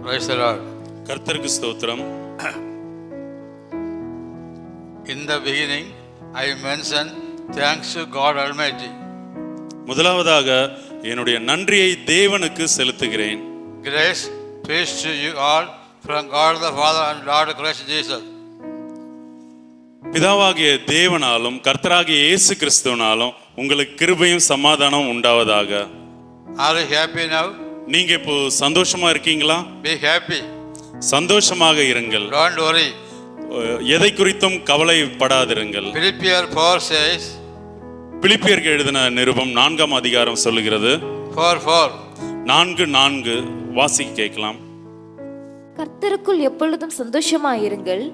Praise the Lord. கர்த்தருக்கு ஸ்தோத்திரம். In the beginning, I mentioned thanks to God Almighty. முதலாவதாக என்னுடைய நன்றியை தேவனுக்கு செலுத்துகிறேன். Grace, peace to you all from God the Father and Lord Christ Jesus. பிதாவாகிய தேவனாலும் கர்த்தராகிய இயேசு கிறிஸ்துவினாலும் உங்களுக்கு கிருபையும் சமாதானம் உண்டாவதாக. Are you happy now? நீங்க இப்போ சந்தோஷமா இருக்கீங்களா? Be happy. சந்தோஷமாக இருங்கள். Don't worry. எதை குறித்தும் கவலைப்படாதிருங்கள். Philippians 4 says, பிலிப்பியருக்கு எழுதின நிருபம் 4ஆம் அதிகாரம் சொல்லுகிறது. 4:4 வாசிக்க கேட்கலாம். கர்த்தருக்குள் எப்பொழுதும் சந்தோஷமாயிருங்கள்,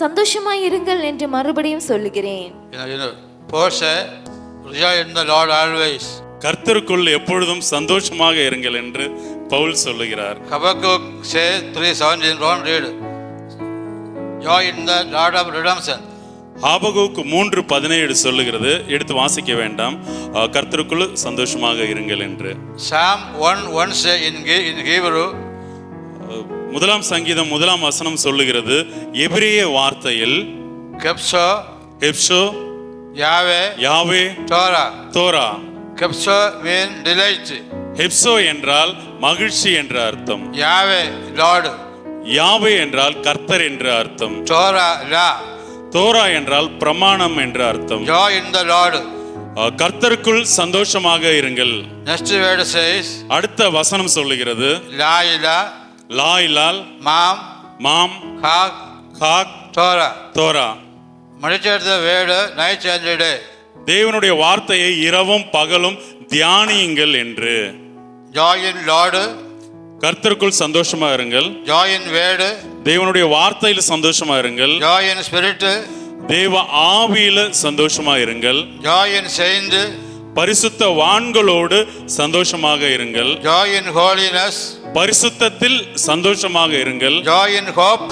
சந்தோஷமாயிருங்கள் என்று மறுபடியும் சொல்லுகிறேன். Paul said, rejoice in the Lord always. கர்த்தருக்குள் எப்பொழுதும் சந்தோஷமாக இருங்கள் என்று பவுல் சொல்லுகிறார். Habakkuk says 3:17, don't read. Joy in the Lord of redemption. ஆபகுக்கு 3:17 சொல்லுகிறது, எடுத்து வாசிக்க வேண்டாம். கர்த்தருக்குள் சந்தோஷமாக இருங்கள் என்று. Psalm 1:1 say in Hebrew, முதலாம் சங்கீதம் 1ஆம் வசனம் சொல்லுகிறது, எபிரேய வார்த்தையில் Kepso, Yahweh, யாவே, தோரா. Kepso mean delight. ஹெப்சோ என்றால் மகிழ்ச்சி என்ற அர்த்தம். Yahweh, Lord. யாவே என்றால் கர்த்தர் என்ற அர்த்தம். Torah, law. தோரா என்றால் பிரமாணம் என்ற அர்த்தம். Joy in the Lord. கர்த்தருக்குள் சந்தோஷமாக இருங்கள். Next word says, அடுத்த வசனம் சொல்லுகிறது, Laila, லாயிலால், மாம், காக், தோரா. Meditate the word night and day. தேவனுடைய வார்த்தையை இரவும் பகலும் தியானியுங்கள் என்று. Joy in Lord. கர்த்தருக்குள் சந்தோஷமா இருங்கள். Joy in word. தேவனுடைய வார்த்தையில் சந்தோஷமா இருங்கள். Joy in spirit. தேவ ஆவியில சந்தோஷமா இருங்கள். Joy in saint. பரிசுத்த வான்களோடு சந்தோஷமாக இருங்கள். Joy in holiness. பரிசுத்தத்தில் சந்தோஷமாக இருங்கள். Joy in hope.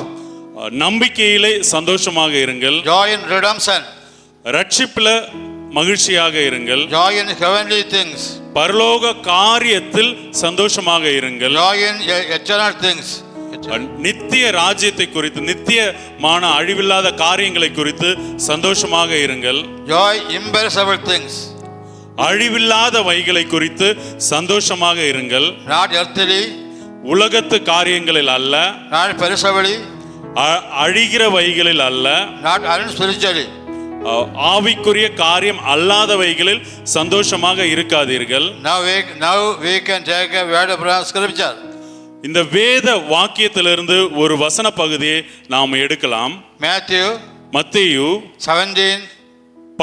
நம்பிக்கையிலே சந்தோஷமாக இருங்கள். Joy in redemption. ரட்சிப்புல மகிழ்ச்சியாக இருங்கள். Joy in heavenly things. பரலோக காரியத்தில் சந்தோஷமாக இருங்கள். Joy in eternal things. நித்திய ராஜ்யத்தை குறித்து, நித்தியமான அழிவில்லாத காரியங்களை குறித்து சந்தோஷமாக இருங்கள். Joy imperishable things. அழிவில்லாத வைகளை குறித்து சந்தோஷமாக இருங்கள். Not earthly. உலகத்து காரியங்களில் அல்ல. Not perishable. அழிகிற வைகளில் அல்ல. Not unspiritually. ஆவிக்குரிய காரியம் அல்லாதவைகளில் சந்தோஷமாக இருக்காதீர்கள். Now we can take a word from scripture. இந்த வேத வாக்கியத்திலிருந்து ஒரு வசன பகுதியை நாம் எடுக்கலாம். மத்தேயு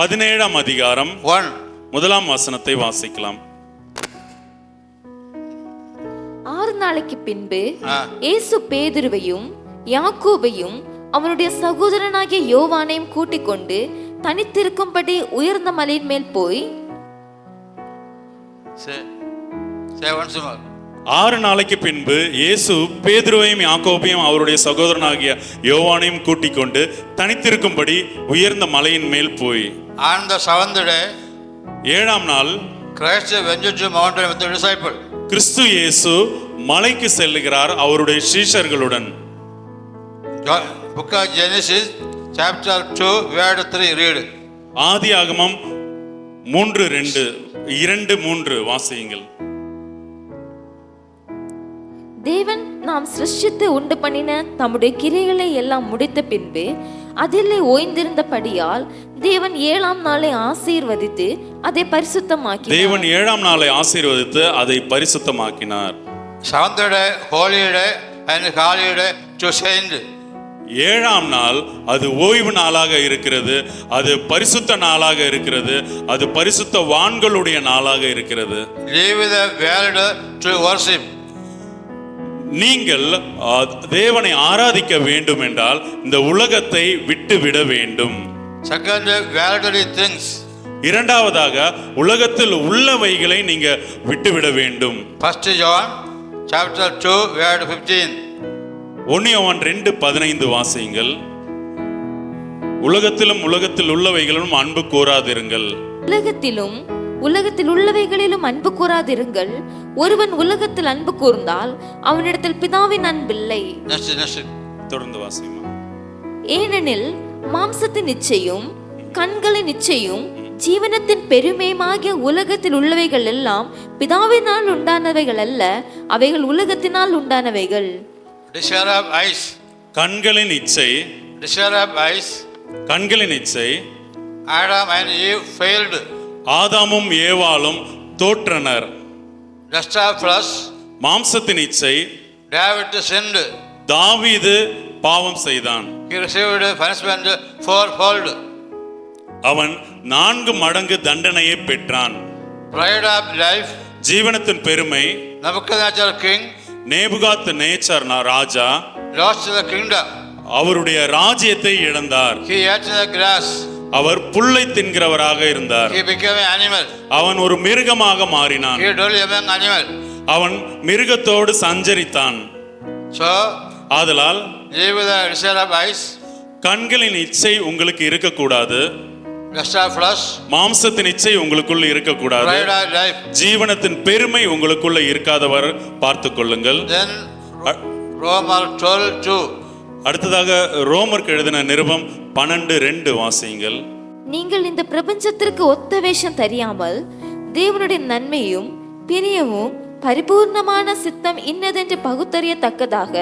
17ஆம் அதிகாரம் 1ஆம் வசனத்தை வாசிக்கலாம். 6 நாளைக்கு பின்பு இயேசு பேதுருவையும் யாக்கோபையும் அவனுடைய சகோதரனாகிய யோவானையும் கூட்டிக் கொண்டு தனித்திருக்கும்படி உயர்ந்த மலையின் மேல் போய் 6 நாளைக்கு பின்பு இயேசு பேதுருவையும் யாக்கோபையும் அவருடைய சகோதரனாகிய யோவானையும் கூட்டிக் கொண்டு தனித்திருக்கும்படி உயர்ந்த மலையின் மேல் போய். On the 7th day, 7ஆம் நாள், Christ went to mountain with the disciple. கிறிஸ்து இயேசு மலைக்கு செல்லுகிறார் அவருடைய சீஷர்களுடன். Book of Genesis chapter 2 word 3 read. ஆதியாகமம் 3:2 வாசியுங்கள். தேவன் நாம் சிருஷ்டித்து உண்டு பண்ணின தம்முடைய கிரியைகளை எல்லாம் முடித்த பின்பு அதிலே ஓய்ந்திருந்தபடியால் தேவன் 7ஆம் நாளை ஆசீர்வதித்து அதை பரிசுத்தமாக்கினார். தேவன் 7ஆம் நாளை ஆசீர்வதித்து அதை பரிசுத்தமாக்கினார். 7th day holy day and holy day to saint. 7ஆம் நாள் அது ஓய்வு நாளாக இருக்கிறது, அது பரிசுத்த நாளாக இருக்கிறது, அது பரிசுத்த வான்களுடைய நாளாக இருக்கிறது. Leave the world to worship. நீங்கள் தேவனை ஆராதிக்க வேண்டும் என்றால் இந்த உலகத்தை விட்டு விட வேண்டும். Second, worldly things. இரண்டாவதாக உலகத்தில் உள்ளவைகளை நீங்க விட்டுவிட வேண்டும். 1 John chapter 2 word 15. 1 யோவான் 2:15 வாசியுங்கள். உலகத்திலும் உலகத்தில் உள்ளவைகளிலும் அன்பு கூறாதிருங்கள். உலகத்திலும் உலகத்தில் உள்ளவைகளிலும் அன்பு கூறாதிருங்கள். ஒருவன் உலகத்தில் அன்பு கூர்ந்தால் அவனிடத்தில் பிதாவின் அன்பில்லை. தொடர்ந்து வாசிமா. ஏனெனில் மாம்சத்தின் இச்சையும் கண்களின் இச்சையும் ஜீவனத்தின் பெருமையுமாகிய உலகத்தில் உள்ளவைகள் எல்லாம் பிதாவினால் உண்டானவைகள் அல்ல, அவைகள் உலகத்தினால் உண்டானவைகள். கண்களின் இச்சை, கண்களின் இச்சை. Adam and Eve failed. ஆதாமும் ஏவாளும் தோற்றனர். Lust of flesh. மாம்சத்தின் இச்சை. David sinned. தாவீது பாவம் செய்தான். He received punishment fourfold. அவன் 4 மடங்கு தண்டனையை பெற்றான். Pride of life. ஜீவனத்தின் பெருமை. Nebuchadnezzar king. நேபுகாத் nature Raja Lost the kingdom. அவருடைய ராஜ்யத்தை இழந்தார். He ate the grass. அவர் புல்லை தின்கிறவராக இருந்தார். He became an animal. அவன் ஒரு மிருகமாக மாறினான். He dwelt among animal. அவன் மிருகத்தோடு சஞ்சரித்தான். So, ஆதலால் live with the desire of eyes. கண்களின் இச்சை உங்களுக்கு இருக்கக்கூடாது. Lust of flesh. மாம்சத்தின் இச்சை உங்களுக்குள்ள இருக்கக்கூடாது. Pride of life. ஜீவனத்தின் பெருமை உங்களுக்குள்ள இருக்காதவர் பார்த்துக் கொள்ளுங்கள். Then Romans 12:2. அடுத்ததாக ரோமருக்கு எழுதின நிருபம் 12:2 வாசியுங்கள். நீங்கள் இந்த பிரபஞ்சத்திற்கு ஒத்த வேஷம் தெரியாமல் தேவனுடைய நன்மையும் பிரியமும் பரிபூர்ணமான சித்தம் இன்னதென்று பகுத்தறியத்தக்கதாக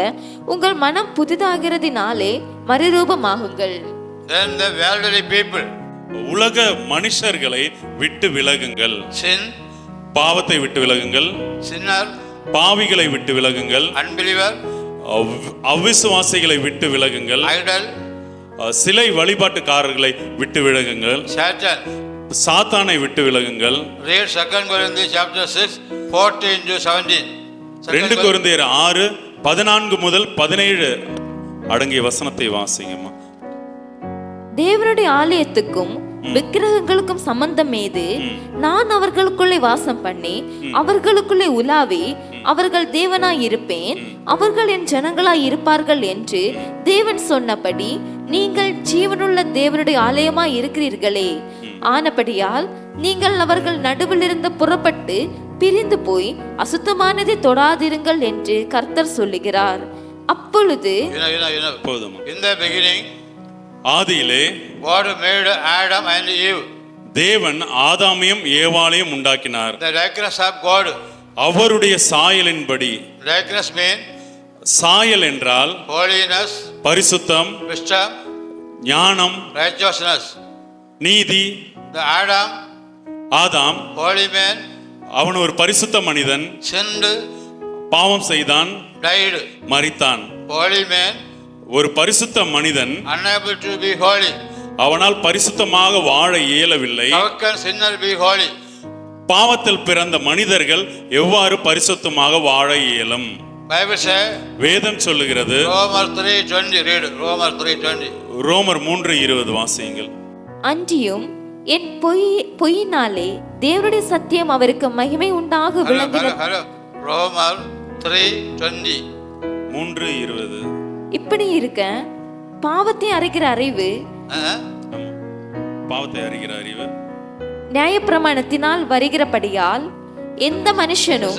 உங்கள் மனம் புதிதாகிறதினாலே மறுரூபமாகுங்கள். Then the worldly people. உலக மனுஷர்களை விட்டு விலகுங்கள். Sin. பாவத்தை விட்டு விலகுங்கள். Sinner. பாவிகளை விட்டு விலகுங்கள். Unbeliever. அவிசுவாசிகளை விட்டு விலகுங்கள். Idol. சிலை வழிபாட்டுக்காரர்களை விட்டு விலகுங்கள். Satan. சாத்தானை விட்டு விலகுங்கள். Read 2 Corinthians chapter 6 14-17. 2 கொரிந்தியர் 6:14 முதல் 17 அடங்கிய வசனத்தை வாசிங்கம்மா. தேவனுடைய ஆலயத்துக்கும் விக்கிரகங்களுக்கும் சம்பந்தம் ஏது? நான் அவர்களுக்குள்ளே வாசம் பண்ணி அவர்களுக்குள்ளே உலாவி அவர்கள் தேவனாய் இருப்பேன், அவர்கள் என் ஜனங்களாய் இருப்பார்கள் என்று தேவன் சொன்னபடி நீங்கள் ஜீவனுள்ள தேவனுடைய ஆலயமாய் இருக்கிறீர்களே. ஆனபடியால் நீங்கள் அவர்கள் நடுவில் இருந்து புறப்பட்டு பிரிந்து போய் அசுத்தமானதை தொடாதிருங்கள் என்று கர்த்தர் சொல்லுகிறார். அப்பொழுது In the beginning, ஆதியிலே God made Adam and Eve. தேவன் ஆதாமையும் ஏவாளையும் உண்டாக்கினார். The likeness of God. அவருடைய சாயலின்படி. Likeness mean சாயல் என்றால் holiness, பரிசுத்தம், wisdom, ஞானம், righteousness. நீதி. The Adam, Adam holy man, அவன் ஒரு பரிசுத்த மனிதன். sinned, பாவம் செய்தான், died. மரித்தான். Holy man, ஒரு பரிசுத்த மனிதன் unable to be holy. அவனால் பரிசுத்தமாக வாழ இயலவில்லை. How can sinner be holy? பாவத்தில் பிறந்த மனிதர்கள் எவ்வாறு பரிசுத்தமாக வாழ இயலும்? Bible say, வேதம் சொல்லுகிறது. Romans 3:20. Read Romans 3:20. ரோமர் 3:20 வாசியுங்கள். அன்றியும் என் பொய்யினாலே தேவனுடைய சத்தியம் அவருக்கு மகிமை உண்டாக விளங்கின. Romans 3:20. 3:20. இப்படி இருக்க பாவத்தை அறிகிற அறிவு, பாவத்தை அறிகிற அறிவு நியாயப்பிரமாணத்தினால் வருகிறபடியால் எந்த மனுஷனும்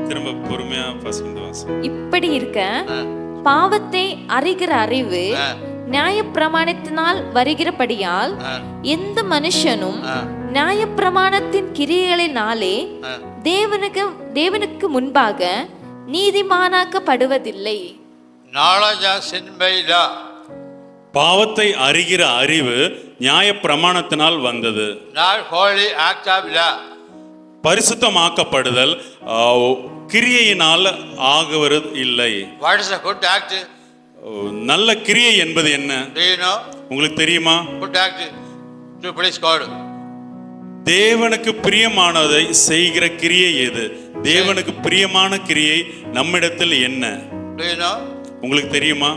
திரும்ப பொறுமையா இப்படி இருக்க பாவத்தை அறிகிற அறிவு நியாயப்பிரமாணத்தினால் வருகிறபடியால் எந்த மனுஷனும் நியாயப்பிரமாணத்தின் கிரியைகளினாலே தேவனுக்கு முன்பாக நீதிமானாக்கப்படுவதில்லை. பாவத்தை அறிகிற அறிவு நியாயப்பிரமாணத்தினால் வந்தது. பரிசுத்தமாக்கப்படுதல் கிரியையினால் ஆகுவது இல்லை. நல்ல கிரியை என்பது என்ன உங்களுக்கு தெரியுமா? தேவனுக்கு பிரியமானதை செய்கிற கிரியை எது? தேவனுக்கு பிரியமான கிரியை நம்மிடத்தில் என்ன உங்களுக்கு தெரியுமா?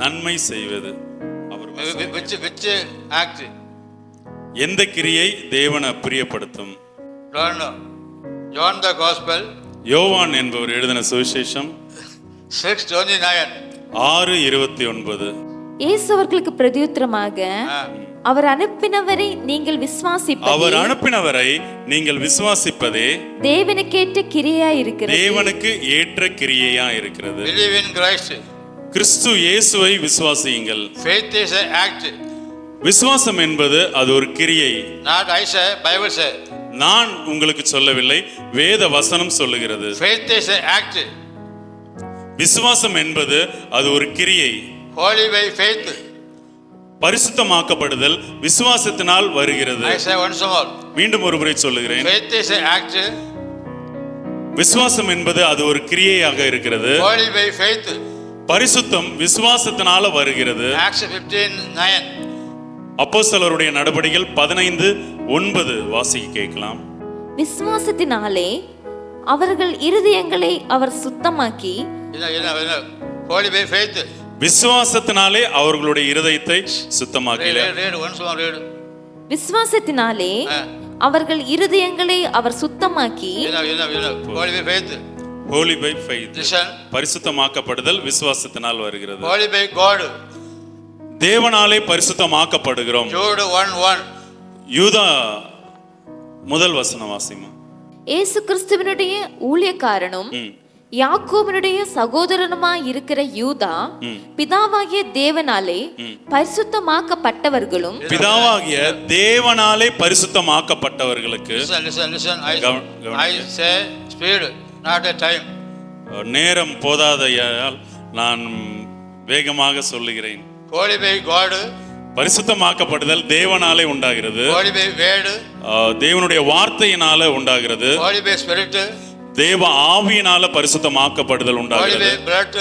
நன்மை செய்வது. எந்த கிரியை தேவனை பிரியப்படுத்தும்? John the Gospel, யோவான் என்பவர் எழுதின சுவிசேஷம் 6:29. 6:29. இயேசு அவர்களுக்கு பிரதியுத்தரமாக, ஆ. அவர் அனுப்பினவரை நீங்கள் விசுவாசிப்பதே அவர் அனுப்பினவரை நீங்கள் விசுவாசிப்பதே தேவனுக்கேற்ற கிரியா இருக்கிறது. தேவனுக்கு ஏற்ற கிரியையா இருக்கிறது. Believe in Christ. கிறிஸ்து இயேசுவை விசுவாசியுங்கள். Faith is an act. விசுவாசம் என்பது அது ஒரு கிரியை. Not I say, Bible say. நான் உங்களுக்கு சொல்லவில்லை, வேத வசனம் சொல்லுகிறது. Faith is an act. விசுவாசம் என்பது அது ஒரு கிரியை. Holy by faith. பரிசுத்தமாக்கப்படுதல் விசுவாசத்தினால் வருகிறது. I say once more. மீண்டும் ஒரு முறை சொல்லுகிறேன். Faith is an act. விசுவாசம் என்பது அது ஒரு கிரியையாக இருக்கிறது. Holy by faith. பரிசுத்தம் விசுவாசத்தினால வருகிறது. Acts 15:9. அப்போஸ்தலருடைய நடபடிகள் 15:9 வாசிக்க கேட்கலாம். விசுவாசத்தினாலே அவர்கள் இருதயங்களை அவர் சுத்தமாக்கி, Holy by faith. விசுவாசத்தினாலே அவர்களுடைய இருதயத்தை சுத்தமாக்கினார். Read once more. Read. விசுவாசத்தினாலே அவர்கள் இருதயங்களை அவர் சுத்தமாக்கி, Holy by faith. Holy by faith. Listen. பரிசுத்தமாக்கப்படுதல் விசுவாசத்தினால் வருகிறது. Holy by God. தேவனாலே பரிசுத்தமாக்கப்படுகிறோம். Jude 1:1. யூதா முதல் வசனம் வாசிமா. இயேசு கிறிஸ்துவினுடைய ஊழியக்காரனும் யாக்கோபினுடைய சகோதரனுமாய் இருக்கிற யூதா பிதாவாகிய தேவனாலே பரிசுத்தமாக்கப்பட்டவர்களும், பிதாவாகிய தேவனாலே பரிசுத்தமாக்கப்பட்டவர்களுக்கு. Listen. I say speed, not a time. நேரம் போதாதையால் நான் வேகமாக சொல்லுகிறேன். Holy by God. பரிசுத்தமாக்கப்படுதல் தேவனாலே உண்டாகிறது. Holy by word. தேவனுடைய வார்த்தையினால உண்டாகிறது. Holy by spirit. தேவ ஆவியினால பரிசுத்தமாக்கப்படுதல் Holy உண்டாகிறது. by blood.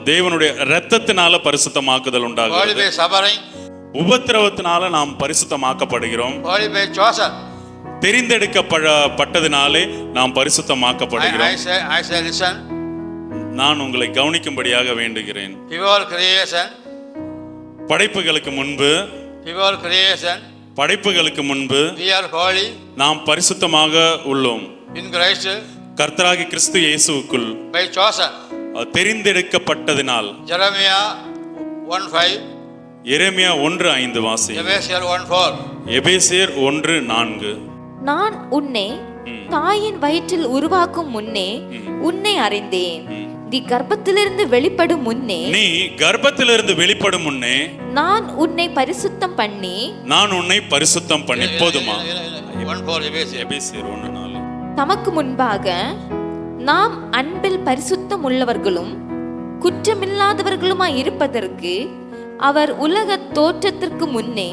தேவனுடைய இரத்தத்தினால பரிசுத்தமாக்குதல் Holy உண்டாகிறது. by suffering. உபத்திரவத்தினால நாம் பரிசுத்தமாக்கப்படுகிறோம். Holy by chosen. தெரிந்தெடுக்கப்பட்டதினாலே நாம் பரிசுத்தமாக்கப்படுகிறோம். I say listen. நான் உங்களை கவனிக்கும்படியாக வேண்டுகிறேன். Before creation. படைப்புகளுக்கு முன்பு Before creation. படைப்புகளுக்கு முன்பு We are holy. நாம் பரிசுத்தமாக உள்ளோம். In Christ. கர்த்தராகிய கிறிஸ்து இயேசுவுக்குள் By chosen. தெரிந்தெடுக்கப்பட்டதினால். Jeremiah 1:5. எரேமியா 1:5 வாசி. Ephesians 1:4. எபேசியர் 1:4. நான் உன்னை தாயின் வயிற்றில் உருவாக்கும் முன்னே உன்னை அறிந்தேன், நீ கர்ப்பத்திலிருந்து வெளிப்படும் முன்னே, நீ கர்ப்பத்திலிருந்து வெளிப்படும் முன்னே நான் உன்னை பரிசுத்தம் பண்ணி, நான் உன்னை பரிசுத்தம் பண்ணி. போதுமா? 1:4 Ephesians. எபேசியர் 1:4. தமக்கு முன்பாக நாம் அன்பில் பரிசுத்தம் உள்ளவர்களும் குற்றமில்லாதவர்களுமாய் இருப்பதற்கு அவர் உலக தோற்றத்திற்கு முன்னே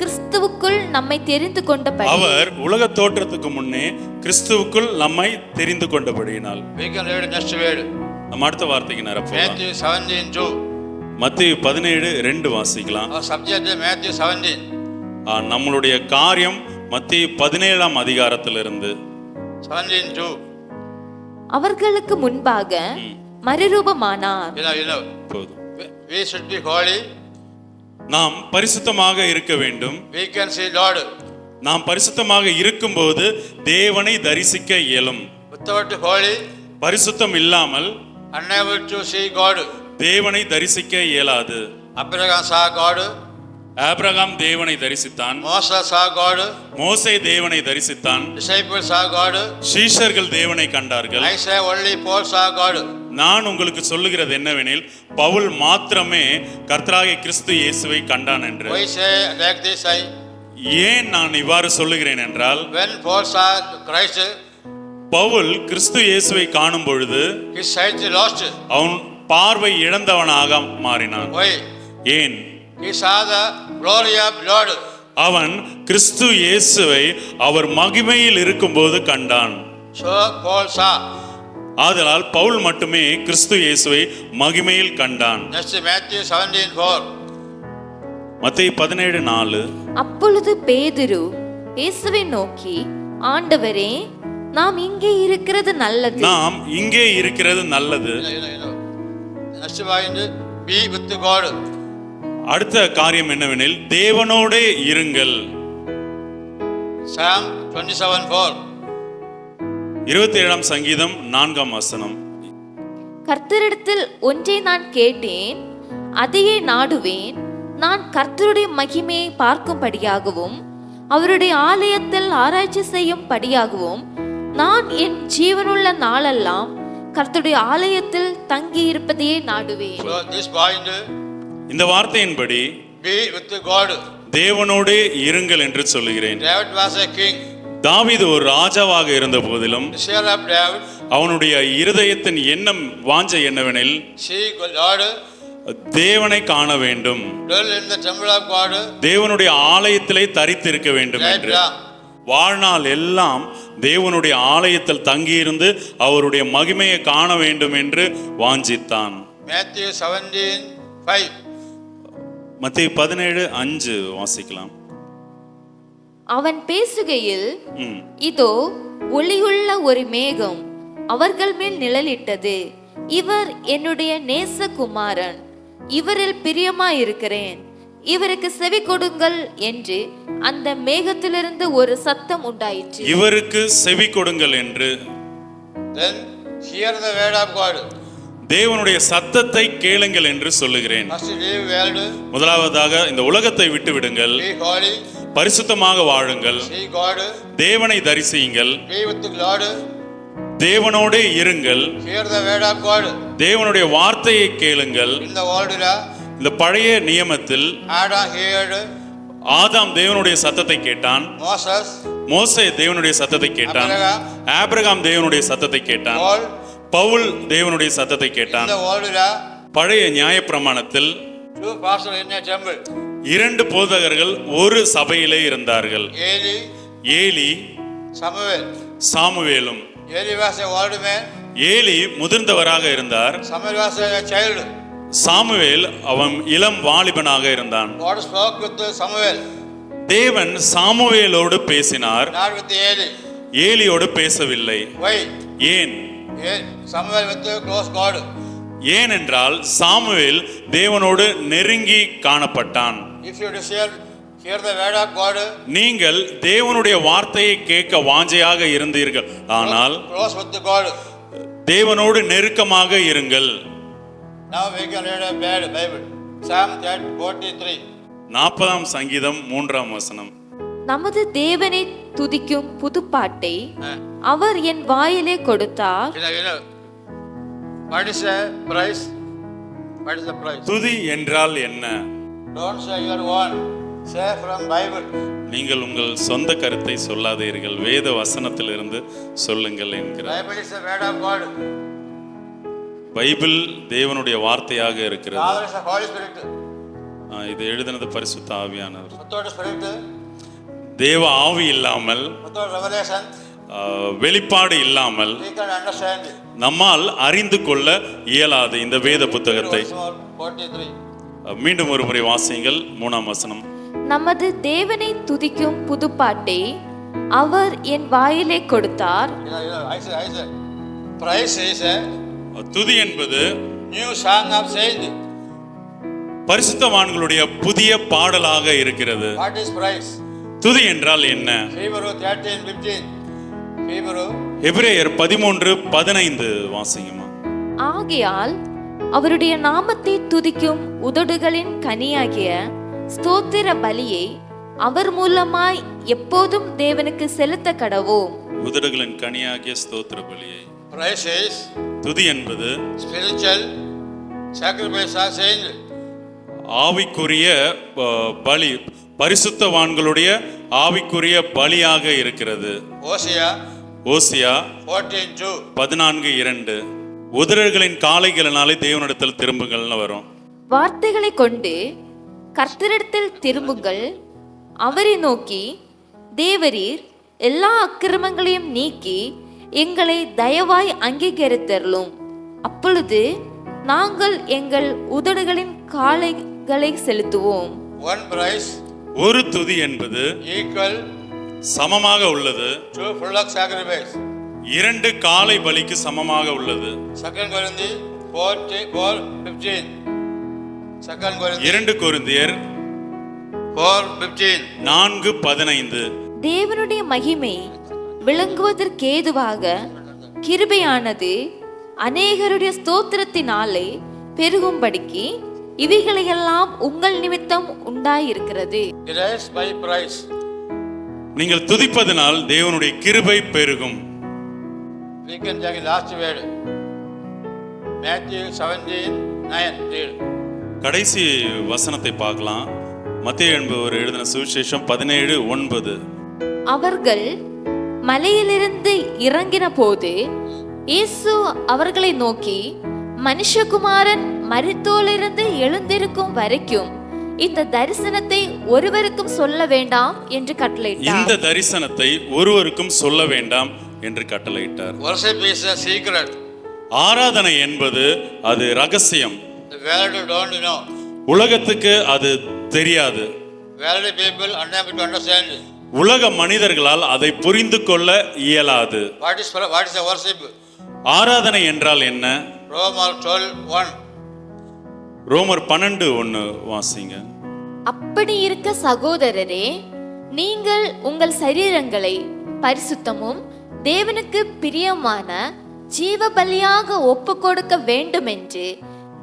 கிறிஸ்துவுக்குள் நம்மை தெரிந்து கொண்டபடி, அவர் உலக தோற்றத்துக்கு முன்னே கிறிஸ்துவுக்குள் நம்மை தெரிந்து கொண்டபடியினால். We can read next word. நம்ம அடுத்த வார்த்தைக்கு நிரப்பலாம். Matthew 17:2. மத்தேயு 17:2 வாசிக்கலாம். Our subject is Matthew 17. நம்மளுடைய காரியம் மத்தேயு 17ஆம் அதிகாரத்திலிருந்து. 17:2. அவர்களுக்கு முன்பாக மறுரூபமானார். போதும். We should be holy. நாம் பரிசுத்தமாக இருக்க வேண்டும். We can see Lord. நாம் பரிசுத்தமாக இருக்கும்போது தேவனை தரிசிக்க இயலும். Without holy, பரிசுத்தம் இல்லாமல் unable to see God. தேவனை தரிசிக்க இயலாது. Abraham saw God. ஆபிரகாம் தேவனை தரிசித்தான். Moses saw God. மோசே தேவனை தரிசித்தான். Disciples saw God. சீஷர்கள் தேவனை கண்டார்கள். I say only Paul saw God. நான் உங்களுக்கு சொல்லுகிறது என்னவெனில், பவுல் மாத்திரமே கர்த்தராகிய கிறிஸ்து இயேசுவை கண்டான் என்று. Why say like this? ஏன் நான் இவ்வாறு சொல்லுகிறேன் என்றால், When Paul saw Christ, Pavul கிறிஸ்து இயேசுவை காணும் பொழுது his sight lost. அவன் பார்வை இழந்தவனாக மாறினான். Why? ஏன்? He saw the glory of Lord. அவன் கிறிஸ்து இயேசுவை அவர் மகிமையில் இருக்கும்போது கண்டான். So Paul saw. ஆதலால் பவுல் மட்டுமே கிறிஸ்து இயேசுவை மகிமையில் கண்டான். Next Matthew 17:4. மத்தேயு 17:4. அப்பொழுது பேதுரு இயேசுவை நோக்கி, ஆண்டவரே, நாம் இங்கே இருக்கிறது நல்லது. நாம் இங்கே இருக்கிறது நல்லது. Next point, be with God. அடுத்த காரியம் என்னவெனில், தேவனோடே இருங்கள். Psalm 27:4. 27ஆம் சங்கீதம் 4ஆம் வசனம். கர்த்தரிடத்தில் ஒன்றை நான் கேட்டேன், அதையே நாடுவேன். நான் கர்த்தருடைய மகிமையை பார்க்கும்படியாகவும் அவருடைய ஆலயத்தில் ஆராய்ச்சி செய்யும் படியாகவும் நான் என் ஜீவனுள்ள நாளெல்லாம் கர்த்தருடைய ஆலயத்தில் தங்கி இருப்பதையே நாடுவேன். So this point, இந்த வார்த்தையின்படி be with God. தேவனோடே இருங்கள் என்று சொல்லுகிறேன். David was a king. தாவீது ஒரு ராஜாவாக இருந்த போதிலும் Desire of David, அவனுடைய இருதயத்தின் எண்ணம் வாஞ்சை என்னவெனில் see Lord, தேவனை காண வேண்டும், dwell in the temple of God. தேவனுடைய ஆலயத்திலே தரித்திருக்க வேண்டும் Right என்று. now. வாழ்நாள் எல்லாம் தேவனுடைய ஆலயத்தில் தங்கியிருந்து அவருடைய மகிமையை காண வேண்டும் என்று வாஞ்சித்தான். Matthew 17:5. மத்தேயு 17:5 வாசிக்கலாம். அவன் பேசுகையில், இதோ ஒளியுள்ள ஒரு மேகம் அவர்கள் மேல் நிழலிட்டது. இவர் என்னுடைய நேசகுமாரன், இவரில் பிரியமாயிருக்கிறேன், இவருக்கு செவி கொடுங்கள் என்று அந்த மேகத்திலிருந்து ஒரு சத்தம் உண்டாயிற்று. இவருக்கு செவி கொடுங்கள் என்று. Then hear the word of God. தேவனுடைய சத்தத்தை கேளுங்கள் என்று சொல்லுகிறேன். Must leave world. முதலாவதாக இந்த உலகத்தை விட்டு விடுங்கள், Be holy. பரிசுத்தமாக வாழுங்கள், See God. தேவனை தரிசியுங்கள், Be with the Lord. தேவனோடே இருங்கள், Hear the word of God. தேவனுடைய வார்த்தையை கேளுங்கள். In the old law, இந்த பழைய நியமத்தில் Adam heard. ஆதாம் தேவனுடைய சத்தத்தை கேட்டான், Moses, மோசே தேவனுடைய சத்தத்தை கேட்டான், ஆபிரகாம் தேவனுடைய சத்தத்தை கேட்டான், Paul. பவுல் தேவனுடைய சத்தத்தை In கேட்டான். the old law, பழைய நியாயப்பிரமாணத்தில் 2 pastors in a temple. 2 போதகர்கள் ஒரு சபையிலே இருந்தார்கள், Eli, ஏலி Samuel. சாமுவேலும். Eli was a old man. Eli முதிர்ந்தவராக இருந்தார், Samuel was a child. Samuel அவன் இளம் வாலிபனாக இருந்தான். God spoke with Samuel, தேவன் சாமுவேலோடு பேசினார், not with Eli. ஏலியோடு பேசவில்லை. Why? ஏன்? Samuel with the close God. ஏனென்றால் சாமுவேல் தேவனோடு நெருங்கி காணப்பட்டான். If you desire, hear the word of God. நீங்கள் தேவனுடைய வார்த்தையை கேட்க வாஞ்சையாக இருந்தீர்கள் ஆனால் Close with the God. தேவனோடு நெருக்கமாக இருங்கள். Now we can read a bad Bible. Psalm 43. 40ஆம் சங்கீதம் 3ஆம் வசனம். நமது தேவனை துதிக்கும் புதுப்பாட்டை அவர் என் வாயிலே கொடுத்தார். What is the price? What is the price? துதி என்றால் என்ன? Don't say your own. Say from Bible. நீங்கள் உங்கள் சொந்த கருத்தை சொல்லாதீர்கள், வேத வசனத்திலிருந்து சொல்லுங்கள் என்கிறார். Bible is the word of God. Bible தேவனுடைய வார்த்தையாக இருக்கிறது. Father is the Holy Spirit. இது எழுதினது பரிசுத்த ஆவியானவர். Without Spirit, தேவ ஆவி இல்லாமல், without revelation, வெளிப்பாடு இல்லாமல் we can understand. நம்மால் அறிந்து கொள்ள இயலாது இந்த வேத புத்தகத்தை. 43. மீண்டும் ஒரு முறை வாசியுங்கள். 3ஆம் வசனம். நமது தேவனை துதிக்கும் புதுப்பாட்டை அவர் என் வாயிலே கொடுத்தார். I say, praise is a துதி என்பது new song of saint. பரிசுத்தவான்களுடைய புதிய பாடலாக இருக்கிறது. What is praise? துதி என்றால் என்ன? Hebrew 13:15. Hebrew. எபிரேயர் 13:15 வாசியுமா. ஆகையால் அவருடைய நாமத்தை துதிக்கும் உதடுகளின் கனியாகிய ஸ்தோத்திர பலியை அவர் மூலமாய் எப்போதும் தேவனுக்கு செலுத்த கடவோம். உதடுகளின் கனியாகிய ஸ்தோத்திர பலியை. Praise is துதி என்பது spiritual sacrifice of saint. ஆவிக்குரிய பலி, பரிசுத்தவான்களுடைய ஆவிக்குரிய பலியாக இருக்கிறது. ஓசியா 14:2. 14:2. உதடுகளின் காளைகளினாலே தேவனிடத்தில் திரும்புங்கள்னு வரும். வார்த்தைகளை கொண்டு கர்த்தரிடத்தில் திரும்புங்கள், அவரை நோக்கி தேவரீர் எல்லா அக்கிரமங்களையும் நீக்கி எங்களை தயவாய் அங்கீகரித்தருளும். அப்பொழுது நாங்கள் எங்கள் உதடுகளின் காளைகளை செலுத்துவோம். One praise. ஒரு துதி என்பது equal சமமாக உள்ளது to full sacrifice. 2 காளை பலிக்கு சமமாக உள்ளது. 2 Corinthians 4:15. 2 கொரிந்தியர் 4:15. 4:15. தேவனுடைய மகிமை விளங்குவதற்கேதுவாக கிருபையானது அநேகருடைய ஸ்தோத்திரத்தினாலே பெருகும்படிக்கு இவைகளையெல்லாம் உங்கள் நிமித்தம் உண்டாயிருக்கிறது. Grace by price. நீங்கள் துதிப்பதனால் தேவனுடைய கிருபை பெருகும். We can take the last word. Matthew 17:9. Read. கடைசி வசனத்தை பார்க்கலாம். மத்தேயு என்பவர் எழுதின சுவிசேஷம் 17:9. அவர்கள் மலையிலிருந்து இறங்கின போது இயேசு அவர்களை நோக்கி, மனுஷகுமாரன் மரித்தோரிலிருந்து எழுந்திருக்கும் வரைக்கும் இந்த தரிசனத்தை ஒருவருக்கும் சொல்ல வேண்டாம் என்று கட்டளையிட்டார். இந்த தரிசனத்தை ஒருவருக்கும் சொல்ல வேண்டாம் என்று கட்டளையிட்டார். Worship is a secret. ஆராதனை என்பது அது ரகசியம். The world don't know. உலகத்துக்கு அது தெரியாது. Worldly people unable to understand. உலக மனிதர்களால் அதை புரிந்து கொள்ள இயலாது. What is the worship? ஆராதனை என்றால் என்ன? Romans 12:1. ரோமர் 12:1 வாசிங்க. அப்படி இருக்க சகோதரரே, நீங்கள் உங்கள் சரீரங்களை பரிசுத்தமும் தேவனுக்கு பிரியமான ஜீவ பலியாக ஒப்பு கொடுக்க வேண்டுமென்று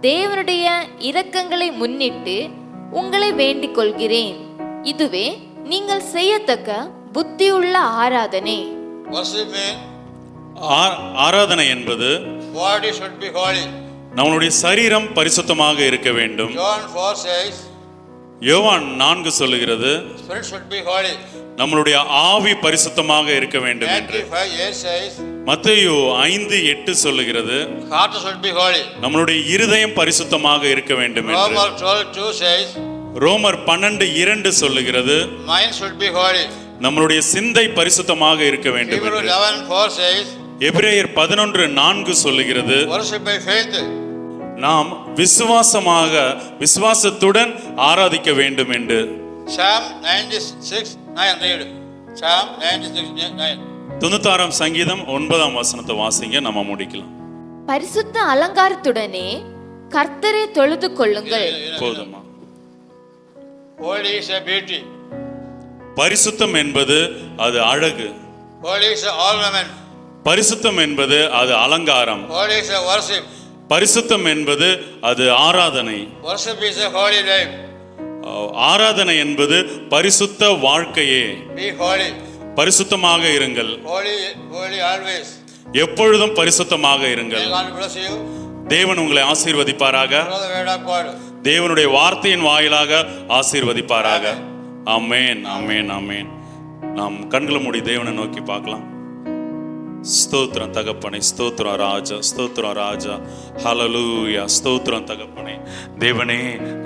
தேவனுடைய இரக்கங்களை முன்னிட்டு உங்களை வேண்டிக் கொள்கிறேன். இதுவே நீங்கள் செய்யத்தக்க புத்தியுள்ள ஆராதனை. Worship means ஆராதனை என்பது body should be holy. நம்முடைய சரீரம் பரிசுத்தமாக இருக்க வேண்டும். John 4 says யோவான் 4 சொல்லுகிறது spirit should be holy. நம்மளுடைய ஆவி பரிசுத்தமாக இருக்க வேண்டும் என்று. Matthew 5:8 says மத்தேயு 5:8 சொல்லுகிறது heart should be holy. நம்மளுடைய இருதயம் பரிசுத்தமாக இருக்க வேண்டும் என்று. Romans 12:2 says ரோமர் 12:2 சொல்லுகிறது mind should be holy. நம்மளுடைய சிந்தை பரிசுத்தமாக இருக்க வேண்டும் Hebrews என்று. 11:4 says எபிரேயர் 11:4 சொல்லுகிறது worship by faith. நாம் விசுவாசத்துடன் ஆராதிக்க வேண்டும் என்று. Psalm 96:9. Read. Psalm 96:9. 96 சங்கீதம் 9 வசனத்தை வாசிங்க, நம்ம முடிக்கலாம். பரிசுத்த அலங்காரத்துடனே கர்த்தரை தொழுது கொள்ளுங்கள். போதுமா? Holy is a beauty. பரிசுத்தம் என்பது அது அழகு. Holy is a ornament. பரிசுத்தம் என்பது அது அலங்காரம். Holy is a worship. பரிசுத்தம் என்பது அது ஆராதனை. Worship is a holy life. ஆராதனை என்பது பரிசுத்த வாழ்க்கையே. Be holy. பரிசுத்தமாக இருங்கள். Holy always. எப்பொழுதும் பரிசுத்தமாக இருங்கள். May God bless you. தேவன் உங்களை ஆசீர்வதிப்பாராக. Follow the word of God. தேவனுடைய வார்த்தையின் வாயிலாக ஆசீர்வதிப்பாராக. ஆமென், ஆமென், ஆமென். நாம் கண்களை மூடி தேவனை நோக்கி பார்க்கலாம். ஸ்தோத்திரம் தகப்பனே, ஸ்தோத்திரம் ராஜா, ஸ்தோத்திரம் ராஜா, ஹல்லேலூயா, ஸ்தோத்திரம் தகப்பனே. தேவனே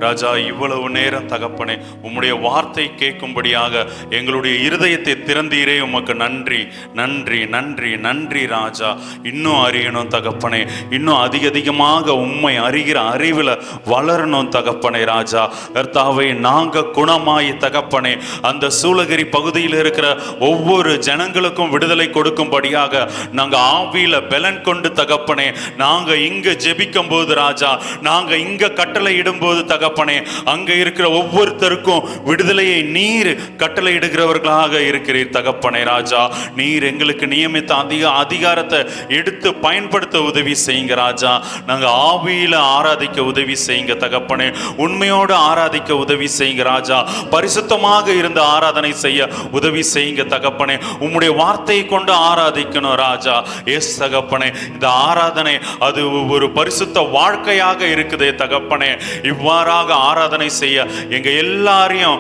ராஜா, இவ்வளவு நேரம் தகப்பனே உம்முடைய வார்த்தை கேட்கும்படியாக எங்களுடைய இருதயத்தை திறந்தீரே, உமக்கு நன்றி, நன்றி, நன்றி, நன்றி ராஜா. இன்னும் அறியணும் தகப்பனே, இன்னும் அதிகமாக உம்மை அறிகிற அறிவில் வளரணும் தகப்பனே ராஜா. கர்த்தாவே, நாங்கள் குணமாய் தகப்பனே அந்த சூளகிரி பகுதியில் இருக்கிற ஒவ்வொரு ஜனங்களுக்கும் விடுதலை கொடுக்கும்படியாக நாங்க ஆவியில பலன் கொண்டு தகப்பனே, நாங்க இங்க ஜெபிக்கும் போது ராஜா, நாங்க இங்க கட்டளை இடும்போது தகப்பனே, அங்க இருக்கிற ஒவ்வொருத்தருக்கும் விடுதலையை நீர் கட்டளை இடுகிறவர்களாக இருக்கிறீர் தகப்பனே ராஜா. நீர் எங்களுக்கு நியமித்த அதிகாரத்தை எடுத்து பயன்படுத்த உதவி செய்யுங்க ராஜா. நாங்க ஆவியில ஆராதிக்க உதவி செய்யுங்க தகப்பனே, உண்மையோடு ஆராதிக்க உதவி செய்யுங்க ராஜா. பரிசுத்தமாக இருந்த ஆராதனை செய்ய உதவி செய்யுங்க தகப்பனே. உம்முடைய வார்த்தையை கொண்டு ஆராதிக்கணும் ராஜா. எஸ் தகப்பனே, இந்த ஆராதனை அது ஒரு பரிசுத்த வாழ்க்கையாக இருக்குதே தகப்பனே. இவ்வாறாக ஆராதனை செய்ய எங்க எல்லாரையும்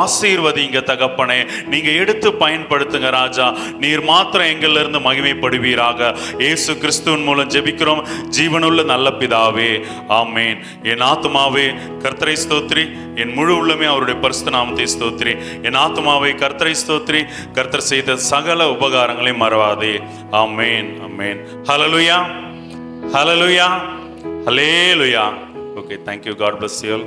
ஆசீர்வதிங்க தகப்பனே. நீங்க எடுத்து பயன்படுத்துங்க ராஜா. நீர் மாத்திரம் எங்கள்ல இருந்து மகிமைப்படுவீராக. இயேசு கிறிஸ்துவின் மூலம் ஜெபிக்கிறோம் ஜீவனுள்ள நல்ல பிதாவே, ஆமென். என் ஆத்துமாவே கர்த்தரை ஸ்தோத்திரி, என் முழு உள்ளமே அவருடைய பரிசுத்த நாமத்தை ஸ்தோத்திரி. என் ஆத்துமாவே கர்த்தரை ஸ்தோத்திரி, கர்த்தர் செய்த சகல உபகாரங்களை மறவாதே. ஆமென், ஆமென். ஹல்லேலூயா, ஹல்லேலூயா, ஹல்லேலூயா. Okay, thank you. God bless you all.